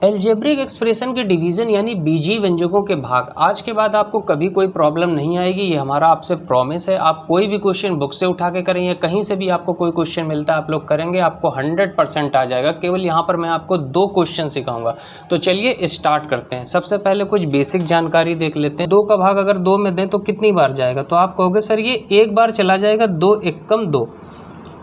Algebraic expression के division यानी बीजीय व्यंजकों के भाग। आज के बाद आपको कभी कोई प्रॉब्लम नहीं आएगी, ये हमारा आपसे प्रॉमिस है। आप कोई भी क्वेश्चन बुक से उठा के करें या कहीं से भी आपको कोई क्वेश्चन मिलता है आप लोग करेंगे, आपको 100% आ जाएगा। केवल यहाँ पर मैं आपको 2 क्वेश्चन सिखाऊंगा। तो चलिए स्टार्ट करते हैं। सबसे पहले कुछ बेसिक जानकारी देख लेते हैं। 2 का भाग अगर 2 में दें तो कितनी बार जाएगा? तो आप कहोगे सर ये एक बार चला जाएगा, 2 एकम 2।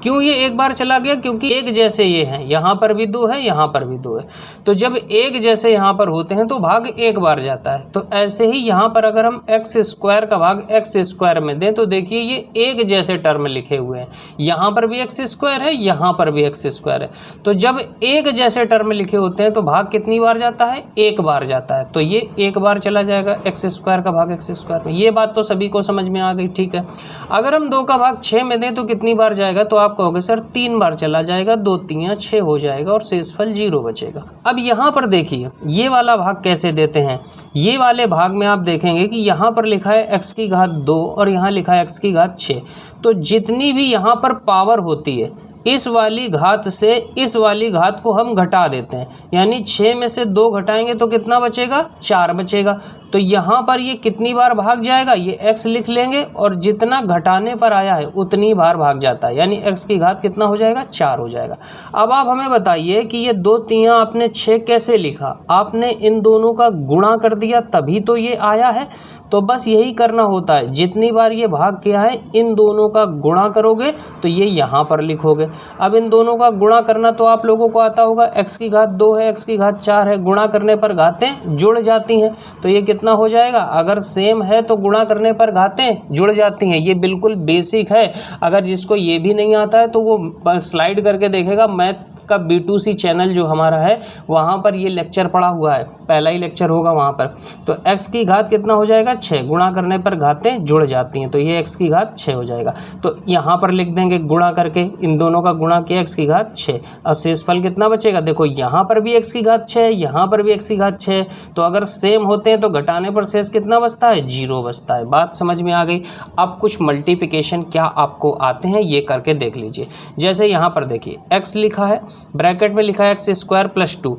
क्यों ये एक बार चला गया? क्योंकि एक जैसे ये हैं, यहाँ पर भी 2 है, यहाँ पर भी 2 है। तो जब एक जैसे यहाँ पर होते हैं तो भाग एक बार जाता है। तो ऐसे ही यहाँ पर अगर हम एक्स स्क्वायर का भाग एक्स स्क्वायर में दें तो देखिए ये एक जैसे टर्म लिखे हुए हैं। यहाँ पर भी एक्स स्क्वायर है, यहाँ पर भी एक्स स्क्वायर है। तो जब एक जैसे टर्म लिखे होते हैं तो भाग कितनी बार जाता है? एक बार जाता है। तो ये एक बार चला जाएगा एक्स स्क्वायर का भाग एक्स स्क्वायर में। ये बात तो सभी को समझ में आ गई, ठीक है। अगर हम 2 का भाग 6 में दें तो कितनी बार जाएगा? तो आप कहोगे सर 3 बार चला जाएगा, 2 3 6 हो जाएगा और शेषफल 0 बचेगा। अब यहाँ पर देखिए ये वाला भाग कैसे देते हैं। ये वाले भाग में आप देखेंगे कि यहाँ पर लिखा है x की घात 2 और यहाँ लिखा है x की घात 6। तो जितनी भी यहाँ पर पावर होती है इस वाली घात से इस वाली घात को हम घटा देते हैं, यानी 6 में से 2 घटाएंगे तो कितना बचेगा? 4 बचेगा। तो यहाँ पर ये कितनी बार भाग जाएगा? ये x लिख लेंगे और जितना घटाने पर आया है उतनी बार भाग जाता है, यानी x की घात कितना हो जाएगा? 4 हो जाएगा। अब आप हमें बताइए कि ये 2 3 आपने 6 कैसे लिखा? आपने इन दोनों का गुणा कर दिया तभी तो ये आया है। तो बस यही करना होता है, जितनी बार ये भाग किया है इन दोनों का गुणा करोगे तो ये यहाँ पर लिखोगे। अब इन दोनों का गुणा करना तो आप लोगों को आता होगा, x की घात 2 है, x की घात 4 है, गुणा करने पर घातें जुड़ जाती हैं। तो ये कितना हो जाएगा? अगर सेम है तो गुणा करने पर घातें जुड़ जाती हैं। ये बिल्कुल बेसिक है। अगर जिसको ये भी नहीं आता है तो वो स्लाइड करके देखेगा, मैथ का B2C चैनल जो हमारा है वहाँ पर ये लेक्चर पड़ा हुआ है, पहला ही लेक्चर होगा वहाँ पर। तो x की घात कितना हो जाएगा? 6। गुणा करने पर घातें जुड़ जाती हैं तो ये x की घात 6 हो जाएगा। तो यहाँ पर लिख देंगे गुणा करके, इन दोनों का गुणा किया x की घात 6। और शेषफल कितना बचेगा? देखो यहाँ पर भी x की घात 6 है, यहाँ पर भी x की घात 6 है। तो अगर सेम होते हैं तो घटाने पर शेष कितना बचता है? 0 बचता है। बात समझ में आ गई। अब कुछ मल्टीप्लिकेशन क्या आपको आते हैं ये करके देख लीजिए। जैसे यहाँ पर देखिए x लिखा है, ब्रैकेट में लिखा है एक्स स्क्वायर प्लस 2,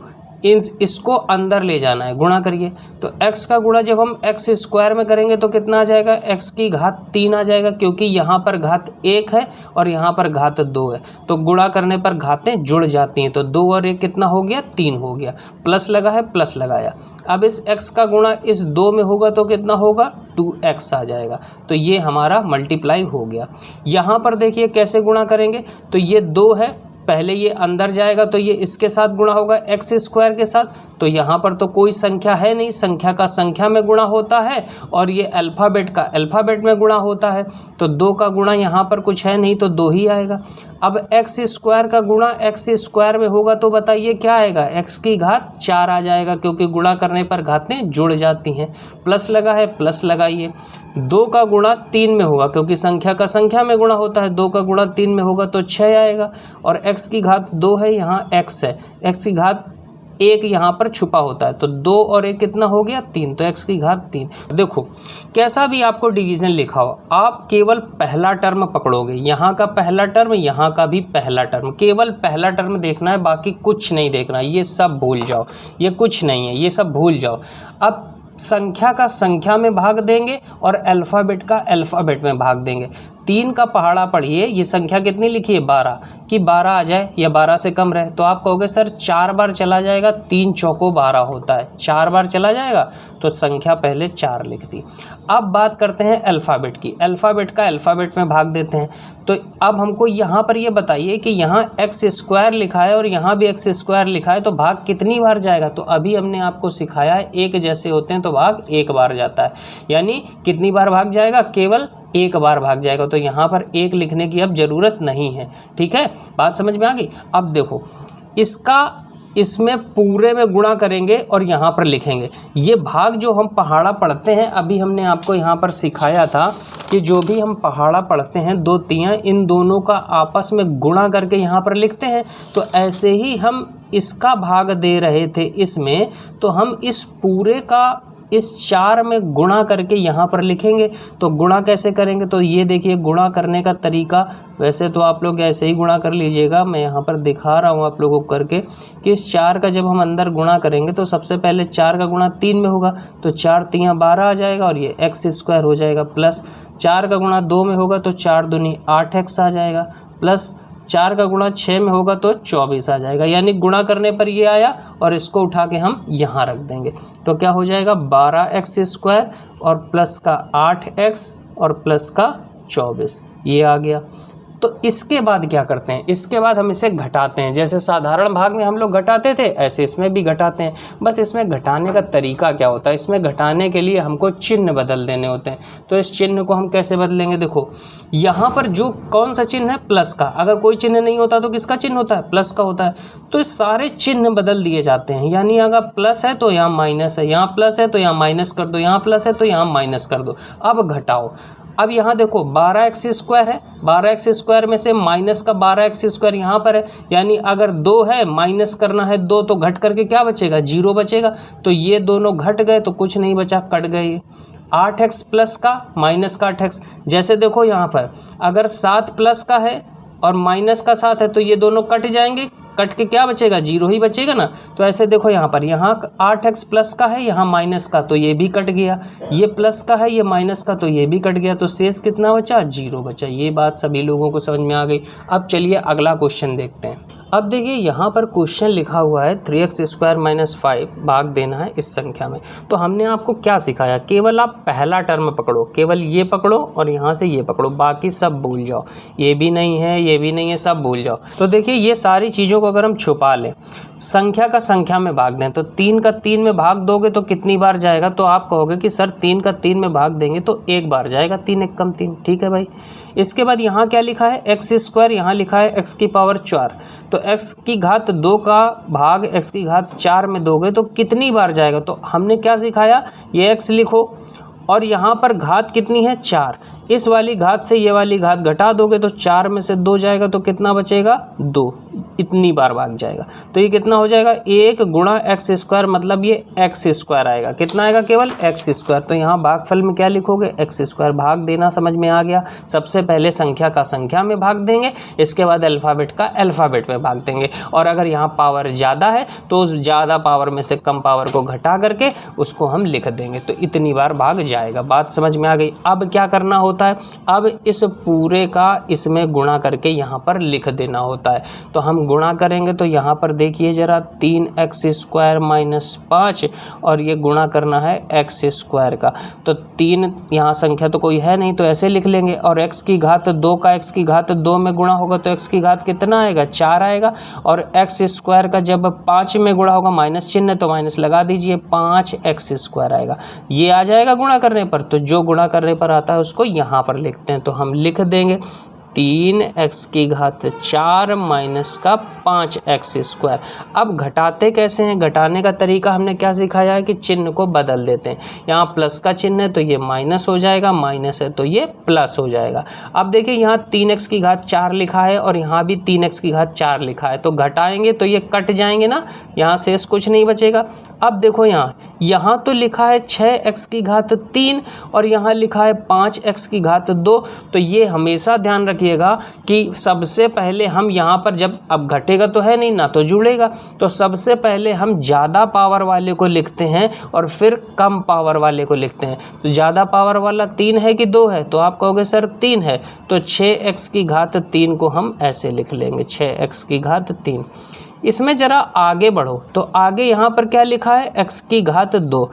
इसको अंदर ले जाना है, गुणा करिए। तो x का गुणा जब हम एक्स स्क्वायर में करेंगे तो कितना आ जाएगा? x की घात 3 आ जाएगा, क्योंकि यहाँ पर घात 1 है और यहाँ पर घात 2 है। तो गुणा करने पर घातें जुड़ जाती हैं। तो 2 और 1 कितना हो गया? 3 हो गया। प्लस लगा है, प्लस लगाया। अब इस x का गुणा इस 2 में होगा तो कितना होगा? 2x आ जाएगा। तो ये हमारा मल्टीप्लाई हो गया। यहाँ पर देखिए कैसे गुणा करेंगे। तो ये 2 है, पहले ये अंदर जाएगा तो ये इसके साथ गुणा होगा एक्स स्क्वायर के साथ। तो यहाँ पर तो कोई संख्या है नहीं, संख्या का संख्या में गुणा होता है और ये अल्फ़ाबेट का अल्फ़ाबेट में गुणा होता है। तो 2 का गुणा यहाँ पर कुछ है नहीं तो 2 ही आएगा। अब एक्स स्क्वायर का गुणा एक्स स्क्वायर में होगा तो बताइए क्या आएगा? एक्स की घात 4 आ जाएगा, क्योंकि गुणा करने पर घातें जुड़ जाती हैं। प्लस लगा है, प्लस लगाइए। 2 का गुणा 3 में होगा, क्योंकि संख्या का संख्या में गुणा होता है। 2 का गुणा 3 में होगा तो 6 आएगा। और x की घात 2 है, यहाँ x है, x की घात 1 यहाँ पर छुपा होता है। तो 2 और 1 कितना हो गया? 3। तो x की घात 3। देखो कैसा भी आपको डिवीज़न लिखा हो, आप केवल पहला टर्म पकड़ोगे। यहाँ का पहला टर्म, यहाँ का भी पहला टर्म, केवल पहला टर्म देखना है, बाकी कुछ नहीं देखना। ये सब भूल जाओ, ये कुछ नहीं है, ये सब भूल जाओ। अब संख्या का संख्या में भाग देंगे और अल्फ़ाबेट का अल्फ़ाबेट में भाग देंगे। 3 का पहाड़ा पढ़िए, ये संख्या कितनी लिखी है? 12, कि 12 आ जाए या 12 से कम रहे। तो आप कहोगे सर 4 बार चला जाएगा, 3 चौको 12 होता है, 4 बार चला जाएगा। तो संख्या पहले 4 लिख दी। अब बात करते हैं अल्फ़ाबेट की, अल्फ़ाबेट का अल्फ़ाबेट में भाग देते हैं। तो अब हमको यहाँ पर ये बताइए कि यहाँ एक्स स्क्वायर लिखा है और यहाँ भी एक्स स्क्वायर लिखा है, तो भाग कितनी बार जाएगा? तो अभी हमने आपको सिखाया है एक जैसे होते हैं तो भाग एक बार जाता है, यानी कितनी बार भाग जाएगा? केवल एक बार भाग जाएगा। तो यहाँ पर 1 लिखने की अब ज़रूरत नहीं है, ठीक है। बात समझ में आ गई। अब देखो इसमें पूरे में गुणा करेंगे और यहाँ पर लिखेंगे। ये भाग जो हम पहाड़ा पढ़ते हैं, अभी हमने आपको यहाँ पर सिखाया था कि जो भी हम पहाड़ा पढ़ते हैं 2 3 इन दोनों का आपस में गुणा करके यहाँ पर लिखते हैं। तो ऐसे ही हम इसका भाग दे रहे थे इसमें, तो हम इस पूरे का इस 4 में गुणा करके यहाँ पर लिखेंगे। तो गुणा कैसे करेंगे, तो ये देखिए गुणा करने का तरीका, वैसे तो आप लोग ऐसे ही गुणा कर लीजिएगा, मैं यहाँ पर दिखा रहा हूँ आप लोगों को करके कि इस 4 का जब हम अंदर गुणा करेंगे तो सबसे पहले 4 का गुणा 3 में होगा तो 4 3 12 आ जाएगा और ये x² हो जाएगा, प्लस 4 का गुणा 2 में होगा तो 4 दूनी 8x आ जाएगा, प्लस 4 का गुणा 6 में होगा तो 24 आ जाएगा। यानी गुणा करने पर ये आया और इसको उठा के हम यहाँ रख देंगे तो क्या हो जाएगा 12x² और प्लस का 8x और प्लस का 24, ये आ गया। तो इसके बाद क्या करते हैं, इसके बाद हम इसे घटाते हैं। जैसे साधारण भाग में हम लोग घटाते थे ऐसे इसमें भी घटाते हैं, बस इसमें घटाने का तरीका क्या होता है, इसमें घटाने के लिए हमको चिन्ह बदल देने होते हैं। तो इस चिन्ह को हम कैसे बदलेंगे, देखो यहाँ पर जो कौन सा चिन्ह है, प्लस का। अगर कोई चिन्ह नहीं होता तो किसका चिन्ह होता है, प्लस का होता है। तो इस सारे चिन्ह बदल दिए जाते हैं, यानी अगर प्लस है तो यहाँ माइनस है, यहाँ प्लस है तो यहाँ माइनस कर दो, यहाँ प्लस है तो यहाँ माइनस कर दो। अब घटाओ, अब यहाँ देखो 12x² है, 12x² में से माइनस का 12x² यहाँ पर है, यानी अगर 2 है माइनस करना है 2 तो घट करके क्या बचेगा, 0 बचेगा। तो ये दोनों घट गए तो कुछ नहीं बचा, कट गए। 8x प्लस का माइनस का 8x, जैसे देखो यहाँ पर अगर 7 प्लस का है और माइनस का 7 है तो ये दोनों कट जाएंगे, कट के क्या बचेगा, 0 ही बचेगा ना। तो ऐसे देखो यहाँ पर, यहाँ 8x प्लस का है, यहाँ माइनस का, तो ये भी कट गया, ये प्लस का है, ये माइनस का, तो ये भी कट गया। तो शेष कितना बचा, 0 बचा। ये बात सभी लोगों को समझ में आ गई। अब चलिए अगला क्वेश्चन देखते हैं। अब देखिए यहाँ पर क्वेश्चन लिखा हुआ है 3x² - 5 भाग देना है इस संख्या में। तो हमने आपको क्या सिखाया, केवल आप पहला टर्म पकड़ो, केवल ये पकड़ो और यहाँ से ये पकड़ो, बाकी सब भूल जाओ। ये भी नहीं है, ये भी नहीं है, सब भूल जाओ। तो देखिए ये सारी चीज़ों को अगर हम छुपा लें, संख्या का संख्या में भाग दें, तो 3 का 3 में भाग दोगे तो कितनी बार जाएगा, तो आप कहोगे कि सर 3 का 3 में भाग देंगे तो एक बार जाएगा, 3 एक कम 3, ठीक है भाई। इसके बाद यहाँ क्या लिखा है, x², यहाँ लिखा है x⁴। तो x की घात 2 का भाग x की घात 4 में दोगे तो कितनी बार जाएगा। तो हमने क्या सिखाया, ये x लिखो और यहाँ पर घात कितनी है, 4। इस वाली घात से ये वाली घात घटा दोगे तो 4 में से 2 जाएगा तो कितना बचेगा, 2, इतनी बार भाग जाएगा। तो ये कितना हो जाएगा, 1 गुणा x², मतलब ये x² आएगा। कितना आएगा, केवल x²। तो यहाँ भागफल में क्या लिखोगे, x²। भाग देना समझ में आ गया। सबसे पहले संख्या का संख्या में भाग देंगे, इसके बाद अल्फ़ाबेट का अल्फ़ाबेट में भाग देंगे। और अगर यहाँ पावर ज़्यादा है तो उस ज़्यादा पावर में से कम पावर को घटा करके उसको हम लिख देंगे, तो इतनी बार भाग जाएगा। बात समझ में आ गई। अब क्या करना होता है, अब इस पूरे का इसमें गुणा करके यहाँ पर लिख देना होता है। तो हम गुणा करेंगे तो यहाँ पर देखिए ज़रा, 3x² - 5 और ये गुणा करना है x² का। तो 3 यहाँ संख्या तो कोई है नहीं तो ऐसे लिख लेंगे, और x की घात 2 का x की घात 2 में गुणा होगा तो x की घात कितना आएगा, 4 आएगा। और x² का जब 5 में गुणा होगा, माइनस चिन्ह तो माइनस लगा दीजिए, 5x² आएगा। ये आ जाएगा गुणा करने पर। तो जो गुणा करने पर आता है उसको यहाँ पर लिखते हैं। तो हम लिख देंगे 3x की घात 4 माइनस का 5x²। अब घटाते कैसे हैं, घटाने का तरीका हमने क्या सिखाया है कि चिन्ह को बदल देते हैं। यहाँ प्लस का चिन्ह है तो ये माइनस हो जाएगा, माइनस है तो ये प्लस हो जाएगा। अब देखिए यहाँ 3x की घात 4 लिखा है और यहाँ भी 3x की घात 4 लिखा है, तो घटाएंगे तो ये कट जाएंगे ना, यहाँ शेष कुछ नहीं बचेगा। अब देखो यहाँ तो लिखा है 6x की घात 3 और यहाँ लिखा है 5x की घात 2। तो ये हमेशा ध्यान रखिएगा कि सबसे पहले हम यहाँ पर, जब अब घटेगा तो है नहीं ना तो जुड़ेगा, तो सबसे पहले हम ज़्यादा पावर वाले को लिखते हैं और फिर कम पावर वाले को लिखते हैं। तो ज़्यादा पावर वाला 3 है कि 2 है, तो आप कहोगे सर 3 है, तो 6x की घात 3 को हम ऐसे लिख लेंगे, 6x की घात 3। इसमें ज़रा आगे बढ़ो तो आगे यहाँ पर क्या लिखा है, x की घात 2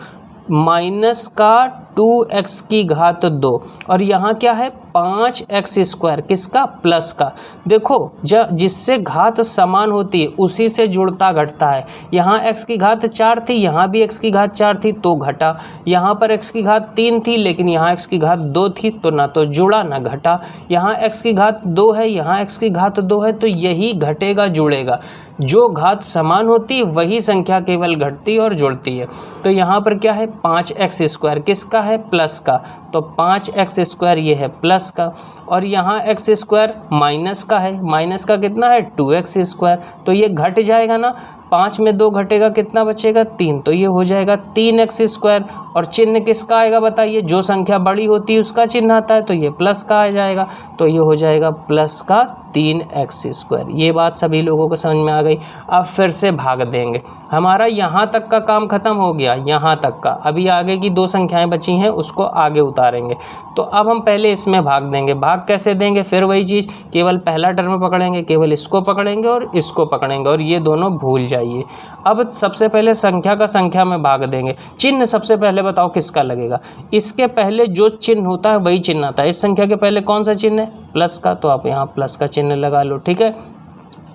माइनस का 2x की घात 2 और यहाँ क्या है 5x², किसका, प्लस का। देखो जिससे घात समान होती है उसी से जुड़ता घटता है। यहाँ x की घात 4 थी, यहाँ भी x की घात 4 थी तो घटा। यहाँ पर x की घात 3 थी लेकिन यहाँ x की घात 2 थी तो ना तो जुड़ा ना घटा। यहाँ x की घात 2 है, यहाँ x की घात 2 है, तो यही घटेगा जुड़ेगा। जो घात समान होती है वही संख्या केवल घटती और जुड़ती है। तो यहाँ पर क्या है 5x², किसका है, प्लस का, तो 5x² ये है प्लस का। और यहाँ x² माइनस का है, माइनस का कितना है 2x², तो ये घट जाएगा ना, 5 में 2 घटेगा, कितना बचेगा 3, तो ये हो जाएगा 3x² और चिन्ह किसका आएगा बताइए, जो संख्या बड़ी होती है उसका चिन्ह आता है, तो ये प्लस का आ जाएगा, तो ये हो जाएगा प्लस का 3x²। ये बात सभी लोगों को समझ में आ गई। अब फिर से भाग देंगे, हमारा यहाँ तक का काम खत्म हो गया, यहाँ तक का। अभी आगे की 2 संख्याएं बची हैं उसको आगे उतारेंगे। तो अब हम पहले इसमें भाग देंगे। भाग कैसे देंगे, फिर वही चीज़, केवल पहला टर्म पकड़ेंगे, केवल इसको पकड़ेंगे और इसको पकड़ेंगे, और ये दोनों भूल जाइए। अब सबसे पहले संख्या का संख्या में भाग देंगे। चिन्ह सबसे पहले बताओ किसका लगेगा, इसके पहले जो चिन्ह होता है वही चिन्ह आता है। इस संख्या के पहले कौन सा चिन्ह है, प्लस का, तो आप यहाँ प्लस का चिन्ह लगा लो, ठीक है।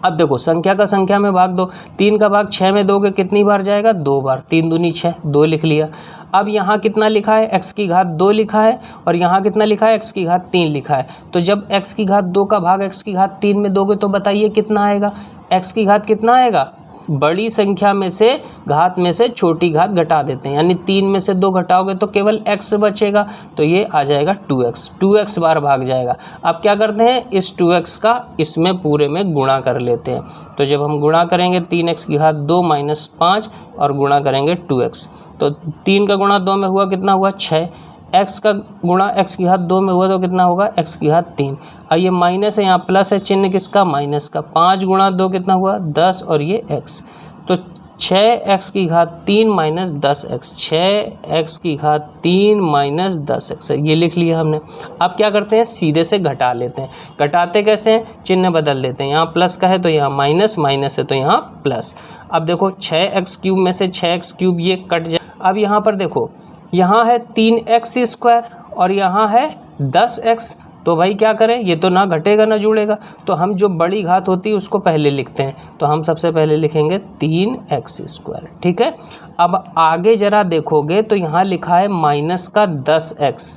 अब देखो संख्या का संख्या में भाग दो, 3 का भाग 6 में दोगे कितनी बार जाएगा, 2 बार, 3 दूनी 6, 2 लिख लिया। अब यहाँ कितना लिखा है, x की घात 2 लिखा है, और यहाँ कितना लिखा है, x की घात 3 लिखा है। तो जब x की घात 2 का भाग x की घात 3 में दोगे तो बताइए कितना आएगा, x की घात कितना आएगा, बड़ी संख्या में से घात में से छोटी घात घटा देते हैं, यानी 3 में से 2 घटाओगे तो केवल x बचेगा, तो ये आ जाएगा 2x बार भाग जाएगा। अब क्या करते हैं, इस 2x का इसमें पूरे में गुणा कर लेते हैं। तो जब हम गुणा करेंगे 3x की घात 2 माइनस 5 और गुणा करेंगे 2x, तो 3 का गुणा 2 में हुआ कितना हुआ 6, x का गुणा x की घात 2 में हुआ तो कितना होगा, x की घात 3। और ये माइनस है, यहाँ प्लस है, चिन्ह किसका, माइनस का। 5 गुणा 2 कितना हुआ 10, और ये x, तो 6x की घात 3 माइनस 10x, 6x की घात 3 माइनस 10x, ये लिख लिया हमने। अब क्या करते हैं, सीधे से घटा लेते हैं। घटाते कैसे हैं, चिन्ह बदल देते हैं, यहाँ प्लस का है तो यहाँ माइनस, माइनस है तो यहाँ प्लस। अब देखो 6x³ में से 6x³ ये कट जाए। अब यहाँ पर देखो, यहाँ है 3x² और यहाँ है 10x, तो भाई क्या करें, ये तो ना घटेगा ना जुड़ेगा, तो हम जो बड़ी घात होती है उसको पहले लिखते हैं। तो हम सबसे पहले लिखेंगे 3x², ठीक है। अब आगे जरा देखोगे तो यहाँ लिखा है माइनस का 10x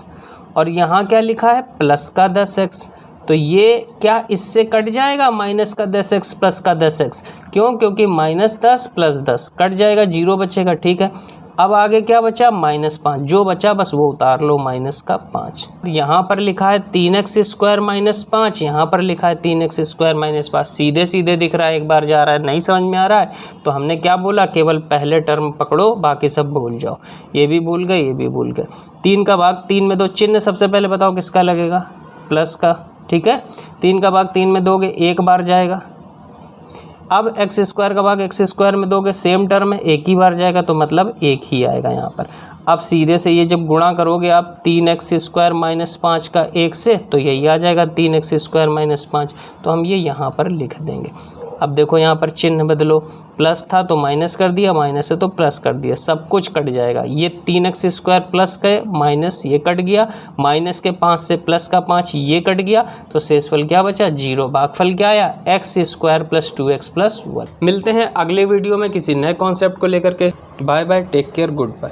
और यहाँ क्या लिखा है, प्लस का 10x। तो ये क्या इससे कट जाएगा, माइनस का 10x प्लस का 10x, क्यों, क्योंकि माइनस 10 प्लस 10 कट जाएगा, 0 बचेगा, ठीक है। अब आगे क्या बचा, -5, जो बचा बस वो उतार लो, माइनस का 5। यहाँ पर लिखा है 3x² माइनस 5, यहाँ पर लिखा है 3x² माइनस 5, सीधे सीधे दिख रहा है, एक बार जा रहा है, नहीं समझ में आ रहा है तो हमने क्या बोला, केवल पहले टर्म पकड़ो, बाकी सब भूल जाओ। ये भी भूल गए, ये भी भूल गए। 3 का भाग 3 में दो, चिन्ह सबसे पहले बताओ किसका लगेगा, प्लस का, ठीक है। 3 का भाग 3 में दोगे 1 बार जाएगा। अब x² का भाग x² में दोगे, सेम टर्म है, 1 ही बार जाएगा, तो मतलब 1 ही आएगा यहाँ पर। अब सीधे से ये जब गुणा करोगे आप 3x² माइनस 5 का 1 से, तो यही आ जाएगा 3x² माइनस 5, तो हम ये यहाँ पर लिख देंगे। अब देखो यहाँ पर चिन्ह बदलो, प्लस था तो माइनस कर दिया, माइनस है तो प्लस कर दिया, सब कुछ कट जाएगा। ये 3x² प्लस का माइनस ये कट गया, माइनस के 5 से प्लस का 5 ये कट गया, तो शेषफल क्या बचा, 0। भागफल क्या आया, x² प्लस 2x प्लस 1। मिलते हैं अगले वीडियो में किसी नए कॉन्सेप्ट को लेकर के। Bye bye, take care, good bye.